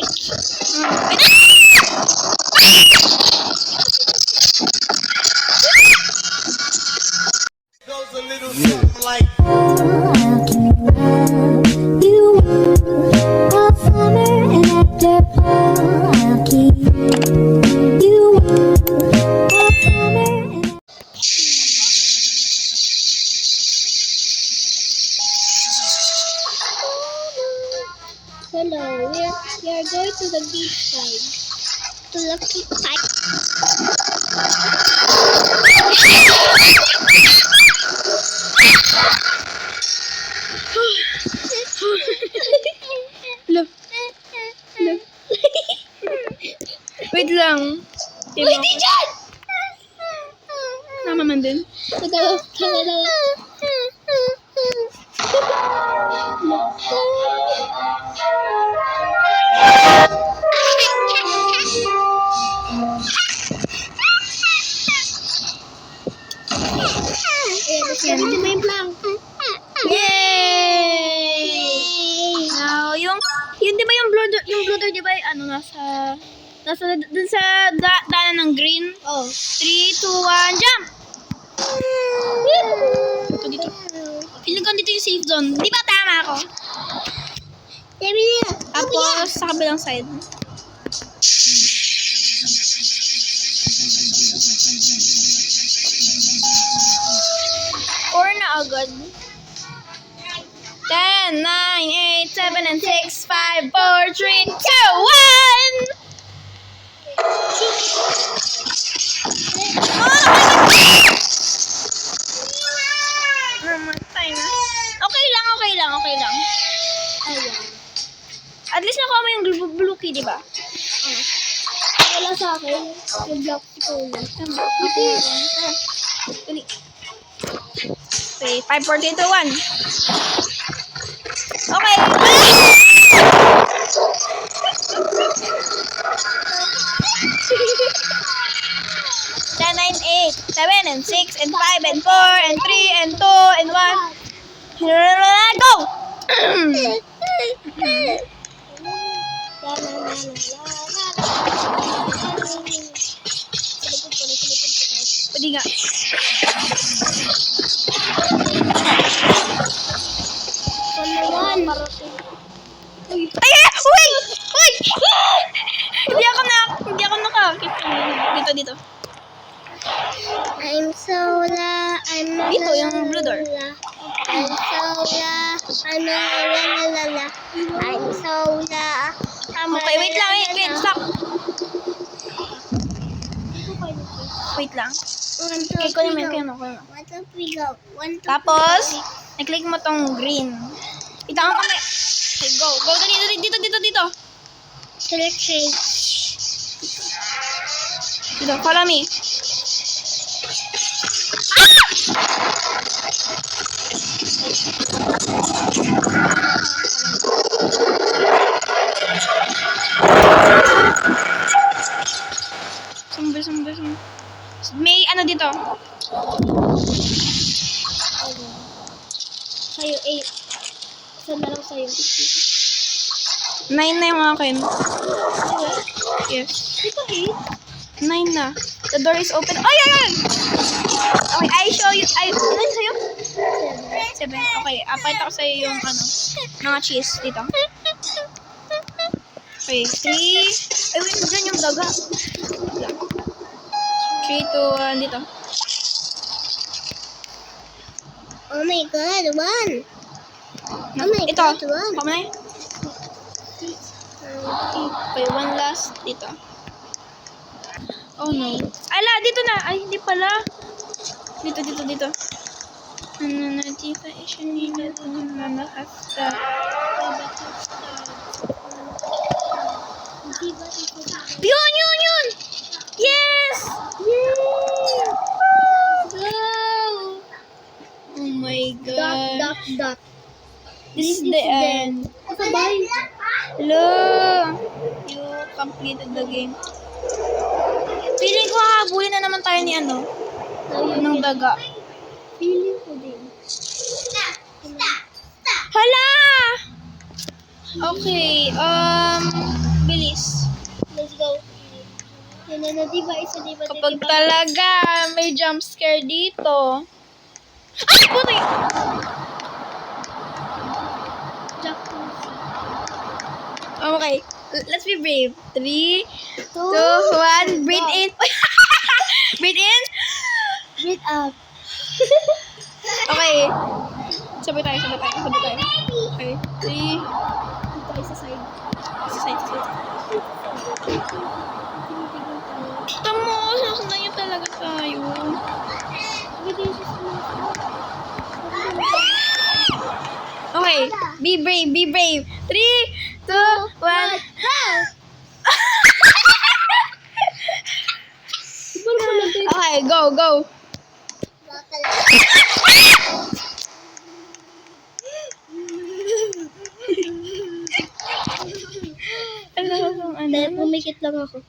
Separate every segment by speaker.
Speaker 1: Goes a little something like.
Speaker 2: You all summer and after fall, I'll keep you all summer and hello, we are going to the beach side. To the beach side.
Speaker 3: Look. Look. Wait lang.
Speaker 2: Uy, di dyan!
Speaker 3: Nama man din. Yay! Now, yung di ba yung bloater, di ba, ano, nasa dun sa daanan ng green?
Speaker 2: Oh.
Speaker 3: 3, 2, 1, jump! Dito. Feeling ko dito yung safe zone. Di ba tama ako? Tapos, sa kabilang side. Or na agad. 10, 9, 8, 7, and 6, 5, 4, 3, 2, 1! Namatay na. Okay lang.
Speaker 2: Ayan.
Speaker 3: At least nakuha mo yung blue key, di ba?
Speaker 2: Wala sa akin. Yung block ko na.
Speaker 3: Dali. Okay, 5, 4, 3, 2, 1. Okay. 10, 9, 8, 7, and 6, and 5, and 4, and 3, and 2, and 1. Go! Pwede nga. Ay! Uy! Hindi ako nakakita. Dito.
Speaker 2: I'm Sola, I'm
Speaker 3: Dito, yung blue door.
Speaker 2: I'm Sola, I'm la. I'm Sola.
Speaker 3: Okay, wait, stop. Wait lang. Okay, kunin mo.
Speaker 2: 1, 2, 3, go. 1, 2,
Speaker 3: Tapos, i-click mo tong green. Ito ang kami. Okay, go. Go dito.
Speaker 2: select change.
Speaker 3: Dito, follow me. Sumber. May ano dito?
Speaker 2: Sa'yo, 8. Isa na lang sa'yo.
Speaker 3: 9 na yung akin. Yes.
Speaker 2: Ito 8?
Speaker 3: 9 na. The door is open. Ay! Okay, I show you. Ilan sa'yo? 7. Okay, apayta ko sa'yo yung mga cheese dito. Okay, 3. Ay, wait, dyan yung daga. 3, 2, 1, dito.
Speaker 2: Oh my god, 1. Oh my
Speaker 3: Ito.
Speaker 2: god, 1.
Speaker 3: Pama na yun. Okay, one last dito. Oh no. Ala, dito na. Ay, hindi pala. Dito. Notification needed. Yun! Yes!
Speaker 2: Yay! Go!
Speaker 3: Oh my god.
Speaker 2: Dot.
Speaker 3: This is the end.
Speaker 2: Sabay.
Speaker 3: Hello! You completed the game. Feeling ko habulin na naman tayo ni ng daga.
Speaker 2: Feeling ko din.
Speaker 3: Hala! Okay,
Speaker 2: Yan na, diba? Isa, diba?
Speaker 3: Kapag talaga may jump scare dito. Ay, puti!
Speaker 2: Jacuzzi.
Speaker 3: Okay, let's be brave. 3, 2, 1,
Speaker 2: 2,
Speaker 3: breathe in. Breathe in.
Speaker 2: Breathe out.
Speaker 3: Okay. Sabay tayo. Okay, 3.
Speaker 2: Dito kayo sa side.
Speaker 3: Sa side. Tamo, susundan niyo talaga tayo.
Speaker 2: Dito yung susunod.
Speaker 3: Okay, be brave. 3, 2, 1. Okay, go.
Speaker 2: Dahil pumikit lang ako.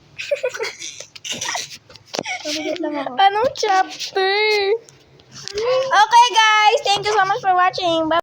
Speaker 3: Anong chapter? Okay guys, thank you so much for watching. Bye.